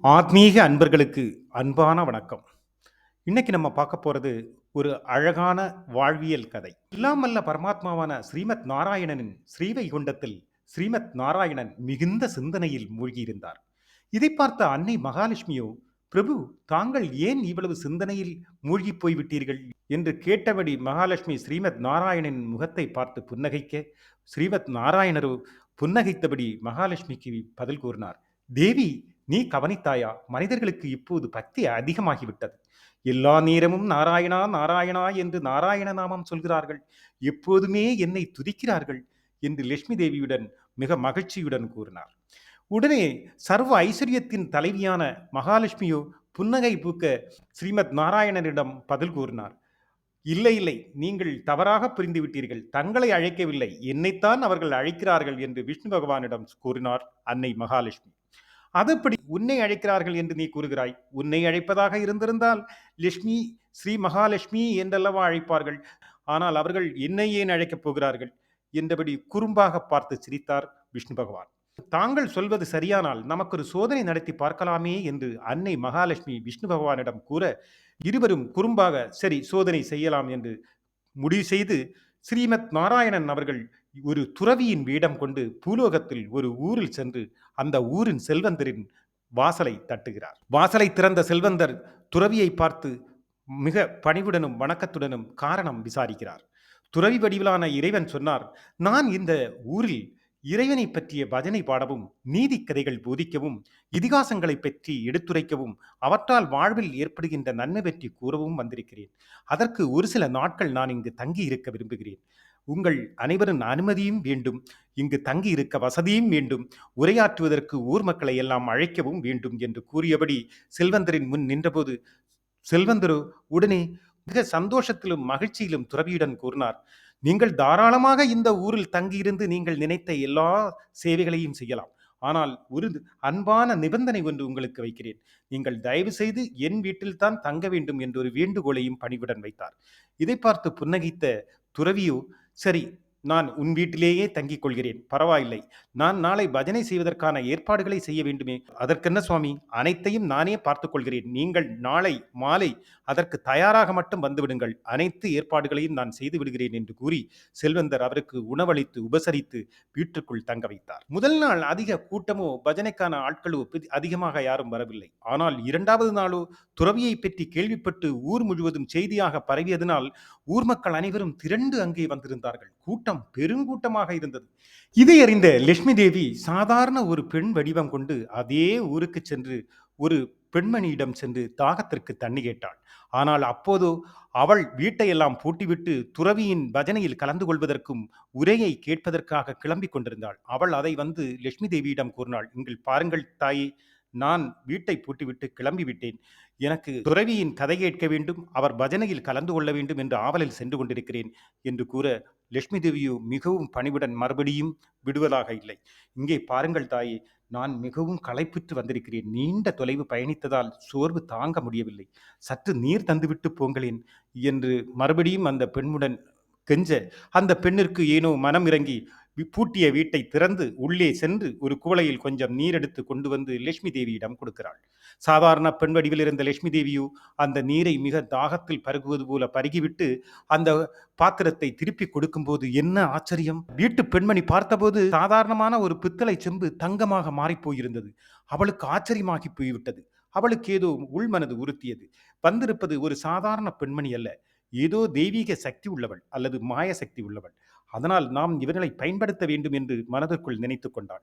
ஆத்மீக அன்பர்களுக்கு அன்பான வணக்கம். இன்னைக்கு நம்ம பார்க்க போறது ஒரு அழகான வாழ்வியல் கதை. எல்லாம் வல்ல பரமாத்மாவான ஸ்ரீமத் நாராயணனின் ஸ்ரீவைகுண்டத்தில் ஸ்ரீமத் நாராயணன் மிகுந்த சிந்தனையில் மூழ்கியிருந்தார். இதை பார்த்த அன்னை மகாலட்சுமியோ, பிரபு, தாங்கள் ஏன் இவ்வளவு சிந்தனையில் மூழ்கி போய்விட்டீர்கள் என்று கேட்டபடி மகாலட்சுமி ஸ்ரீமத் நாராயணனின் முகத்தை பார்த்து புன்னகைக்க, ஸ்ரீமத் நாராயணரோ புன்னகைத்தபடி மகாலட்சுமிக்கு பதில் கூறினார். தேவி, நீ கவனித்தாயா? மனிதர்களுக்கு இப்போது பக்தி அதிகமாகிவிட்டது. எல்லா நேரமும் நாராயணா நாராயணா என்று நாராயண நாமம் சொல்கிறார்கள். எப்போதுமே என்னை துதிக்கிறார்கள் என்று லட்சுமி தேவியுடன் மிக மகிழ்ச்சியுடன் கூறினார். உடனே சர்வ ஐஸ்வர்யத்தின் தலைவியான மகாலட்சுமியோ புன்னகை பூக்க ஸ்ரீமத் நாராயணனிடம் பதில் கூறினார். இல்லை இல்லை, நீங்கள் தவறாக புரிந்துவிட்டீர்கள். தங்களை அழைக்கவில்லை, என்னைத்தான் அவர்கள் அழைக்கிறார்கள் என்று விஷ்ணு பகவானிடம் கூறினார் அன்னை மகாலட்சுமி. அதுபடி உன்னை அழைக்கிறார்கள் என்று நீ கூறுகிறாய். உன்னை அழைப்பதாக இருந்திருந்தால் லட்சுமி, ஸ்ரீ மகாலட்சுமி என்றல்லவா அழைப்பார்கள். ஆனால் அவர்கள் என்னை ஏன் அழைக்கப் போகிறார்கள் என்றபடி குறும்பாக பார்த்து சிரித்தார் விஷ்ணு பகவான். தாங்கள் சொல்வது சரியானால் நமக்கு ஒரு சோதனை நடத்தி பார்க்கலாமே என்று அன்னை மகாலட்சுமி விஷ்ணு பகவானிடம் கூற, இருவரும் குறும்பாக சரி சோதனை செய்யலாம் என்று முடிவு செய்து ஸ்ரீமத் நாராயணன் அவர்கள் ஒரு துறவியின் வேடம் கொண்டு பூலோகத்தில் ஒரு ஊரில் சென்று அந்த ஊரின் செல்வந்தரின் வாசலை தட்டுகிறார். வாசலை திறந்த செல்வந்தர் துறவியை பார்த்து மிக பணிவுடனும் வணக்கத்துடனும் காரணம் விசாரிக்கிறார். துறவி வடிவிலான இறைவன் சொன்னார், நான் இந்த ஊரில் இறைவனை பற்றிய பஜனை பாடவும், நீதி கதைகள் போதிக்கவும், இதிகாசங்களை பற்றி எடுத்துரைக்கவும், அவற்றால் வாழ்வில் ஏற்படுகின்ற நன்மை பற்றி கூறவும் வந்திருக்கிறேன். அதற்கு ஒரு சில நாட்கள் நான் இங்கு தங்கி இருக்க விரும்புகிறேன். உங்கள் அனைவரின் அனுமதியும் வேண்டும். இங்கு தங்கி இருக்க வசதியும் வேண்டும். உரையாற்றுவதற்கு ஊர் மக்களை எல்லாம் அழைக்கவும் வேண்டும் என்று கூறியபடி செல்வந்தரின் முன் நின்றபோது செல்வந்தரோ உடனே மிக சந்தோஷத்திலும் மகிழ்ச்சியிலும் துறவியுடன் கூறினார், நீங்கள் தாராளமாக இந்த ஊரில் தங்கியிருந்து நீங்கள் நினைத்த எல்லா சேவைகளையும் செய்யலாம். ஆனால் ஒரு அன்பான நிபந்தனை ஒன்று உங்களுக்கு வைக்கிறேன். நீங்கள் தயவு செய்து என் வீட்டில்தான் தங்க வேண்டும் என்ற ஒரு வேண்டுகோளையும் பணிவுடன் வைத்தார். இதை பார்த்து புன்னகைத்த துறவியோ, சரி, நான் உன் வீட்டிலேயே தங்கிக் கொள்கிறேன், பரவாயில்லை. நான் நாளை பஜனை செய்வதற்கான ஏற்பாடுகளை செய்ய வேண்டுமே. அதற்கென்ன சுவாமி, அனைத்தையும் நானே பார்த்துக் கொள்கிறேன். நீங்கள் நாளை மாலை அதற்கு தயாராக மட்டும் வந்துவிடுங்கள். அனைத்து ஏற்பாடுகளையும் நான் செய்து விடுகிறேன் என்று கூறி செல்வந்தர் அவருக்கு உணவளித்து உபசரித்து வீட்டுக்குள் தங்க வைத்தார். முதல் நாள் அதிக கூட்டமோ பஜனைக்கான ஆட்களோ அதிகமாக யாரும் வரவில்லை. ஆனால் இரண்டாவது நாளோ துறவியை பற்றி கேள்விப்பட்டு ஊர் முழுவதும் செய்தியாக பரவியதனால் ஊர் மக்கள் அனைவரும் திரண்டு அங்கே வந்திருந்தார்கள். கூட்டம் பெருங்கூட்டமாக இருந்தது. இதை அறிந்த லட்சுமி தேவி சாதாரண ஒரு பெண் வடிவம் கொண்டு அதே ஊருக்கு சென்று ஒரு பெண்மணியிடம் சென்று தாகத்திற்கு தண்ணி கேட்டாள். ஆனால் அப்போதோ அவள் வீட்டையெல்லாம் பூட்டிவிட்டு துறவியின் பஜனையில் கலந்து கொள்வதற்கும் உரையை கேட்பதற்காக கிளம்பி கொண்டிருந்தாள். அவள் அதை வந்து லட்சுமி தேவியிடம் கூறினாள், இங்கள் பாருங்கள் தாயே, நான் வீட்டை பூட்டிவிட்டு கிளம்பி விட்டேன். எனக்கு துறவியின் கதை கேட்க வேண்டும், அவர் பஜனையில் கலந்து கொள்ள வேண்டும் என்று ஆவலில் சென்று கொண்டிருக்கிறேன் என்று கூற, லட்சுமி தேவியோ மிகவும் பணிவுடன் மறுபடியும் விடுவதாக இல்லை. இங்கே பாருங்கள் தாயே, நான் மிகவும் களைப்புற்று வந்திருக்கிறேன். நீண்ட தொலைவு பயணித்ததால் சோர்வு தாங்க முடியவில்லை. சற்று நீர் தந்துவிட்டு போங்களேன் என்று மறுபடியும் அந்த பெண்ணுடன் கெஞ்ச, அந்த பெண்ணிற்கு ஏனோ மனம் இறங்கி பூட்டிய வீட்டை திறந்து உள்ளே சென்று ஒரு குவளையில் கொஞ்சம் நீர் எடுத்து கொண்டு வந்து லட்சுமி தேவியிடம் கொடுக்கிறாள். சாதாரண பெண் வடிவில் இருந்த லட்சுமி தேவியோ அந்த நீரை மிக தாகத்தில் பருகுவது போல பருகிவிட்டு அந்த பாத்திரத்தை திருப்பி கொடுக்கும்போது என்ன ஆச்சரியம்! வீட்டு பெண்மணி பார்த்தபோது சாதாரணமான ஒரு பித்தளை செம்பு தங்கமாக மாறிப்போயிருந்தது. அவளுக்கு ஆச்சரியமாகி போய்விட்டது. அவளுக்கு ஏதோ உள்மனது உறுத்தியது. வந்திருப்பது ஒரு சாதாரண பெண்மணி அல்ல, ஏதோ தெய்வீக சக்தி உள்ளவள் அல்லது மாய சக்தி உள்ளவள். அதனால் நாம் இவர்களை பயன்படுத்த வேண்டும் என்று மனதிற்குள் நினைத்து கொண்டாள்.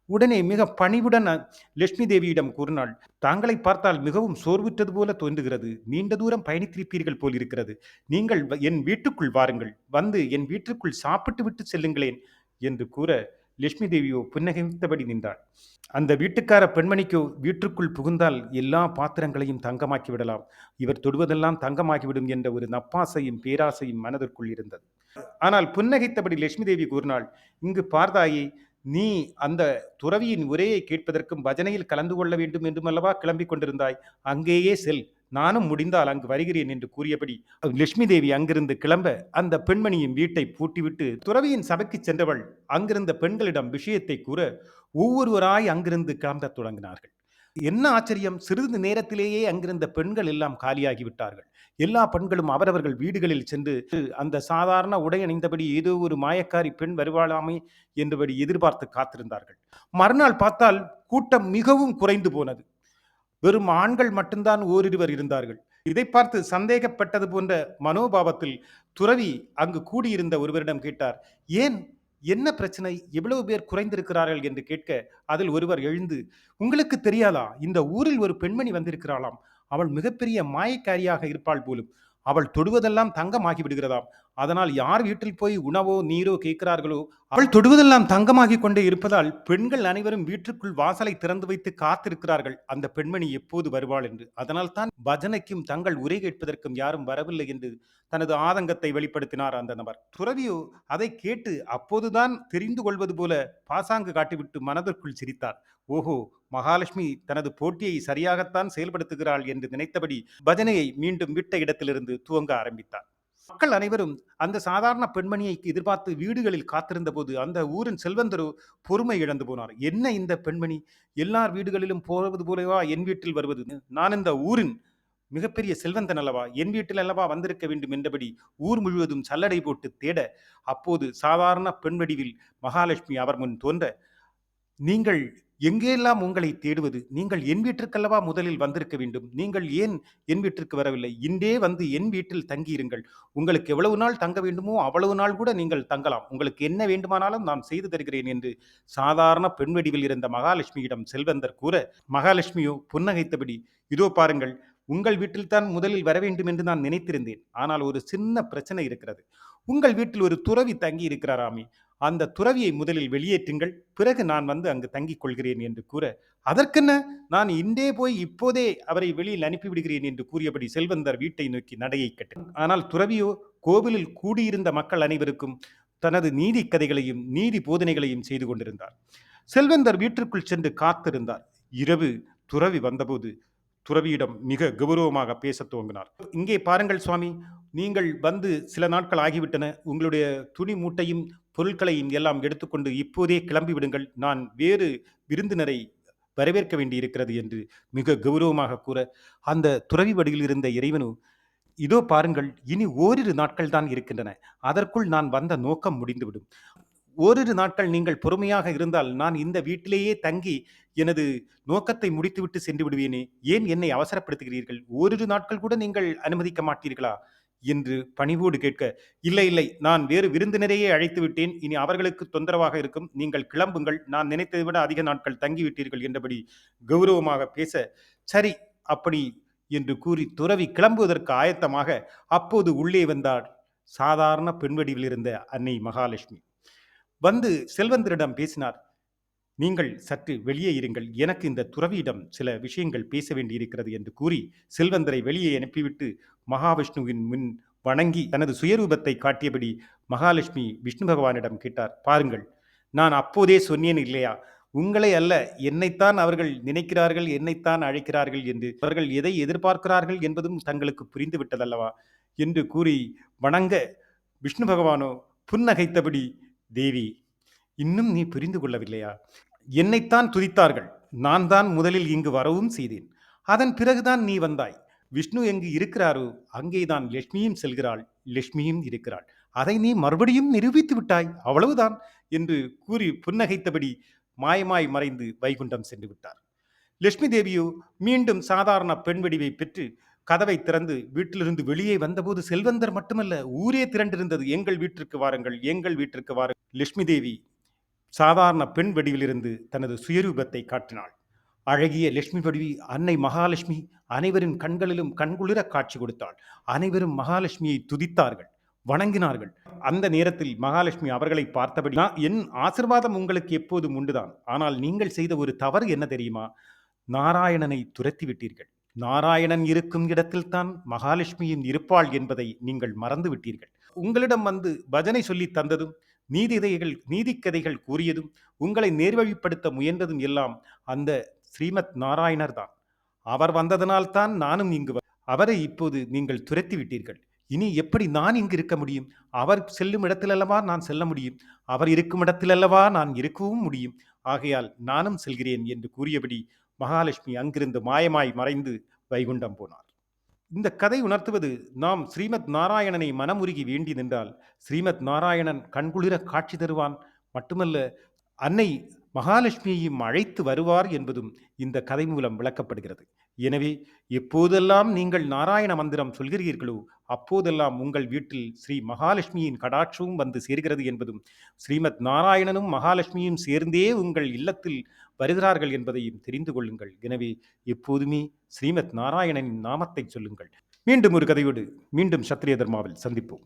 உடனே மிக பணிவுடன் லட்சுமி தேவியிடம் கூறினாள், தாங்களை பார்த்தால் மிகவும் சோர்வுற்றது போல தோன்றுகிறது. நீண்ட தூரம் பயணித்திருப்பீர்கள் போல் இருக்கிறது. நீங்கள் என் வீட்டுக்குள் வாருங்கள், வந்து என் வீட்டுக்குள் சாப்பிட்டு விட்டு செல்லுங்களேன் என்று கூற, லட்சுமி தேவியோ புன்னகைத்தபடி நின்றாள். அந்த வீட்டுக்கார பெண்மணிக்கோ வீட்டுக்குள் புகுந்தால் எல்லா பாத்திரங்களையும் தங்கமாக்கி விடலாம், இவர் தொடுவதெல்லாம் தங்கமாகிவிடும் என்ற ஒரு நப்பாசையும் பேராசையும் மனதிற்குள் இருந்தது. ஆனால் புன்னகைத்தபடி லட்சுமி தேவி கூறினாள், இங்கு பார்த்தாயே, நீ அந்த துறவியின் உரையை கேட்பதற்கும் பஜனையில் கலந்து கொள்ள வேண்டும் என்றும் அல்லவா கிளம்பிக் கொண்டிருந்தாய். அங்கேயே செல், நானும் முடிந்தால் அங்கு வருகிறேன் என்று கூறியபடி லட்சுமி தேவி அங்கிருந்து கிளம்ப அந்த பெண்மணியின் வீட்டை பூட்டிவிட்டு துறவியின் சபைக்கு சென்றவள் அங்கிருந்த பெண்களிடம் விஷயத்தை கூற ஒவ்வொருவராய் அங்கிருந்து கிளம்பத் தொடங்கினார்கள். என்ன ஆச்சரியம்! சிறிது நேரத்திலேயே அங்கிருந்த பெண்கள் எல்லாம் காலியாகி விட்டார்கள். எல்லா பெண்களும் அவரவர்கள் வீடுகளில் சென்று அந்த சாதாரண உடை அணிந்தபடி ஏதோ ஒரு மாயக்காரி பெண் வருவாளாமே என்றபடி எதிர்பார்த்து காத்திருந்தார்கள். மறுநாள் பார்த்தால் கூட்டம் மிகவும் குறைந்து போனது. வெறும் ஆண்கள் மட்டும்தான் ஓரிருவர் இருந்தார்கள். இதை பார்த்து சந்தேகப்பட்டது போன்ற மனோபாவத்தில் துறவி அங்கு கூடியிருந்த ஒருவரிடம் கேட்டார். ஏன், என்ன பிரச்சனை, எவ்வளவு பேர் குறைந்திருக்கிறார்கள் என்று கேட்க, அதில் ஒருவர் எழுந்து, உங்களுக்கு தெரியாதா, இந்த ஊரில் ஒரு பெண்மணி வந்திருக்கிறாளாம், அவள் மிகப்பெரிய மாயக்காரியாக இருப்பாள் போலும், அவள் தொடுவதெல்லாம் தங்கமாகி விடுகிறதாம், அதனால் யார் வீட்டில் போய் உணவோ நீரோ கேட்கிறார்களோ அவள் தொடுவதெல்லாம் தங்கமாகிக் கொண்டே இருப்பதால் பெண்கள் அனைவரும் வீட்டுக்குள் வாசலை திறந்து வைத்து காத்திருக்கிறார்கள் அந்த பெண்மணி எப்போது வருவாள் என்று. அதனால் தான் பஜனைக்கும் தங்கள் உரை கேட்பதற்கும் யாரும் வரவில்லை என்று தனது ஆதங்கத்தை வெளிப்படுத்தினார் அந்த நபர். துறவியோ அதை கேட்டு அப்போதுதான் தெரிந்து கொள்வது போல பாசாங்கு காட்டிவிட்டு மனதிற்குள் சிரித்தார். ஓஹோ, மகாலட்சுமி தனது போட்டியை சரியாகத்தான் செயல்படுத்துகிறாள் என்று நினைத்தபடி பஜனையை மீண்டும் விட்ட இடத்திலிருந்து துவங்க ஆரம்பித்தார். மக்கள் அனைவரும் அந்த சாதாரண பெண்மணியை எதிர்பார்த்து வீடுகளில் காத்திருந்த போது அந்த ஊரின் செல்வந்தரோ பொறுமை இழந்து போனார். என்ன இந்த பெண்மணி எல்லார் வீடுகளிலும் போவது போலவா என் வீட்டில் வருவது? நான் இந்த ஊரின் மிகப்பெரிய செல்வந்தன் அல்லவா, என் வீட்டில் அல்லவா வந்திருக்க வேண்டும் என்றபடி ஊர் முழுவதும் சல்லடை போட்டு தேட, அப்போது சாதாரண பெண் வடிவில் மகாலட்சுமி அவர் முன் தோன்ற, நீங்கள் எங்கெல்லாம் உங்களை தேடுவது, நீங்கள் என் வீட்டிற்கல்லவா முதலில் வந்திருக்க வேண்டும், நீங்கள் ஏன் என் வீட்டிற்கு வரவில்லை, இன்றே வந்து என் வீட்டில் தங்கியிருங்கள், உங்களுக்கு எவ்வளவு நாள் தங்க வேண்டுமோ அவ்வளவு நாள் கூட நீங்கள் தங்கலாம், உங்களுக்கு என்ன வேண்டுமானாலும் நான் செய்து தருகிறேன் என்று சாதாரண பெண் வடிவில் இருந்த மகாலட்சுமியிடம் செல்வந்தர் கூற, மகாலட்சுமியோ புன்னகைத்தபடி, இதோ பாருங்கள், உங்கள் வீட்டில் தான் முதலில் வர வேண்டும் என்று நான் நினைத்திருந்தேன், ஆனால் ஒரு சின்ன பிரச்சனை இருக்கிறது, உங்கள் வீட்டில் ஒரு துறவி தங்கி இருக்கிறாராமே, அந்த துறவியை முதலில் வெளியேற்றுங்கள், பிறகு நான் வந்து அங்கு தங்கிக் கொள்கிறேன் என்று கூற, அதற்கென்ன, நான் இன்றே போய் இப்போதே அவரை வெளியில் அனுப்பிவிடுகிறேன் என்று கூறியபடி செல்வந்தர் வீட்டை நோக்கி நடையை கட்டினார். ஆனால் துறவியோ கோவிலில் கூடியிருந்த மக்கள் அனைவருக்கும் தனது நீதி கதைகளையும் நீதி போதனைகளையும் செய்து கொண்டிருந்தார். செல்வந்தர் வீட்டிற்குள் சென்று காத்திருந்தார். இரவு துறவி வந்தபோது துறவியிடம் மிக கௌரவமாக பேசத் துவங்கினார். இங்கே பாருங்கள் சுவாமி, நீங்கள் வந்து சில நாட்கள் ஆகிவிட்டன, உங்களுடைய துணி மூட்டையும் பொருட்களையும் எல்லாம் எடுத்துக்கொண்டு இப்போதே கிளம்பி விடுங்கள், நான் வேறு விருந்தினரை வரவேற்க வேண்டி இருக்கிறது என்று மிக கௌரவமாக கூற, அந்த துறவி வடிவில் இருந்த இறைவனு, இதோ பாருங்கள், இனி ஓரிரு நாட்கள் தான் இருக்கின்றன, அதற்குள் நான் வந்த நோக்கம் முடிந்துவிடும், ஓரிரு நாட்கள் நீங்கள் பொறுமையாக இருந்தால் நான் இந்த வீட்டிலேயே தங்கி எனது நோக்கத்தை முடித்துவிட்டு சென்று விடுவேனே, ஏன் என்னை அவசரப்படுத்துகிறீர்கள், ஓரிரு நாட்கள் கூட நீங்கள் அனுமதிக்க மாட்டீர்களா என்று பணிவோடு கேட்க, இல்லை இல்லை, நான் வேறு விருந்தினரையே அழைத்து விட்டேன், இனி அவர்களுக்கு தொந்தரவாக இருக்கும், நீங்கள் கிளம்புங்கள், நான் நினைத்ததை விட அதிக நாட்கள் தங்கிவிட்டீர்கள் என்றபடி கௌரவமாக பேச, சரி அப்படி என்று கூறி துறவி கிளம்புவதற்கு ஆயத்தமாக, அப்போது உள்ளே வந்தார் சாதாரண பெண் வடிவில் இருந்த அன்னை மகாலட்சுமி. வந்து செல்வந்தரிடம் பேசினார். நீங்கள் சற்று வெளியே இருங்கள், எனக்கு இந்த துறவியிடம் சில விஷயங்கள் பேச வேண்டியிருக்கிறது என்று கூறி செல்வந்தரை வெளியே அனுப்பிவிட்டு மகாவிஷ்ணுவின் முன் வணங்கி தனது சுயரூபத்தை காட்டியபடி மகாலட்சுமி விஷ்ணு பகவானிடம் கேட்டார். பாருங்கள், நான் அப்போதே சொன்னேன் இல்லையா, உங்களை அல்ல என்னைத்தான் அவர்கள் நினைக்கிறார்கள், என்னைத்தான் அழைக்கிறார்கள் என்று, அவர்கள் எதை எதிர்பார்க்கிறார்கள் என்பதும் தங்களுக்கு புரிந்து விட்டதல்லவா என்று கூறி வணங்க, விஷ்ணு பகவானோ புன்னகைத்தபடி, தேவி, இன்னும் நீ புரிந்து கொள்ளவில்லையா, என்னைத்தான் துதித்தார்கள், நான் தான் முதலில் இங்கு வரவும் செய்தேன், அதன் பிறகுதான் நீ வந்தாய், விஷ்ணு எங்கு இருக்கிறாரோ அங்கேதான் லட்சுமியும் செல்கிறாள், லட்சுமியும் இருக்கிறாள், அதை நீ மறுபடியும் நிரூபித்து விட்டாய், அவ்வளவுதான் என்று கூறி புன்னகைத்தபடி மாயமாய் மறைந்து வைகுண்டம் சென்று விட்டார். லட்சுமி தேவியோ மீண்டும் சாதாரண பெண் வடிவை பெற்று கதவை திறந்து வீட்டிலிருந்து வெளியே வந்தபோது செல்வந்தர் மட்டுமல்ல, ஊரே திரண்டிருந்தது, எங்கள் வீட்டிற்கு வாருங்கள், எங்கள் வீட்டிற்கு வாருங்கள். லட்சுமி தேவி சாதாரண பெண் வடிவிலிருந்து தனது சுயரூபத்தை காட்டினாள். அழகிய லட்சுமி வடிவி அன்னை மகாலட்சுமி அனைவரின் கண்களிலும் கண்குளிர காட்சி கொடுத்தாள். அனைவரும் மகாலட்சுமியை துதித்தார்கள், வணங்கினார்கள். அந்த நேரத்தில் மகாலட்சுமி அவர்களை பார்த்தபடி, என் ஆசிர்வாதம் உங்களுக்கு எப்போதும் உண்டுதான், ஆனால் நீங்கள் செய்த ஒரு தவறு என்ன தெரியுமா, நாராயணனை துரத்தி விட்டீர்கள், நாராயணன் இருக்கும் இடத்தில் தான் மகாலட்சுமியும் இருப்பாள் என்பதை நீங்கள் மறந்து விட்டீர்கள். உங்களிடம் வந்து பஜனை சொல்லி தந்ததும், நீதி கதைகள் கூறியதும், உங்களை நேர்வழிப்படுத்த முயன்றதும் எல்லாம் அந்த ஸ்ரீமத் நாராயணர் தான். அவர் வந்ததனால் தான் நானும் இங்கு அவரை இப்போது நீங்கள் துரத்தி விட்டீர்கள். இனி எப்படி நான் இங்கு இருக்க முடியும், அவர் செல்லும் இடத்திலல்லவா நான் செல்ல முடியும், அவர் இருக்கும் இடத்திலல்லவா நான் இருக்கவும் முடியும், ஆகையால் நானும் செல்கிறேன் என்று கூறியபடி மகாலட்சுமி அங்கிருந்து மாயமாய் மறைந்து வைகுண்டம் போனார். இந்த கதை உணர்த்துவது, நாம் ஸ்ரீமத் நாராயணனை மனமுருகி வேண்டி நின்றால் ஸ்ரீமத் நாராயணன் கண்குளிர காட்சி தருவான். மட்டுமல்ல, அன்னை மகாலட்சுமியையும் அழைத்து வருவார் என்பதும் இந்த கதை மூலம் விளக்கப்படுகிறது. எனவே எப்போதெல்லாம் நீங்கள் நாராயண மந்திரம் சொல்கிறீர்களோ அப்போதெல்லாம் உங்கள் வீட்டில் ஸ்ரீ மகாலட்சுமியின் கடாட்சமும் வந்து சேர்கிறது என்பதும், ஸ்ரீமத் நாராயணனும் மகாலட்சுமியும் சேர்ந்தே உங்கள் இல்லத்தில் வருகிறார்கள் என்பதையும் தெரிந்து கொள்ளுங்கள். எனவே எப்போதுமே ஸ்ரீமத் நாராயணனின் நாமத்தை சொல்லுங்கள். மீண்டும் ஒரு கதையோடு மீண்டும் சத்திரிய தர்மாவில் சந்திப்போம்.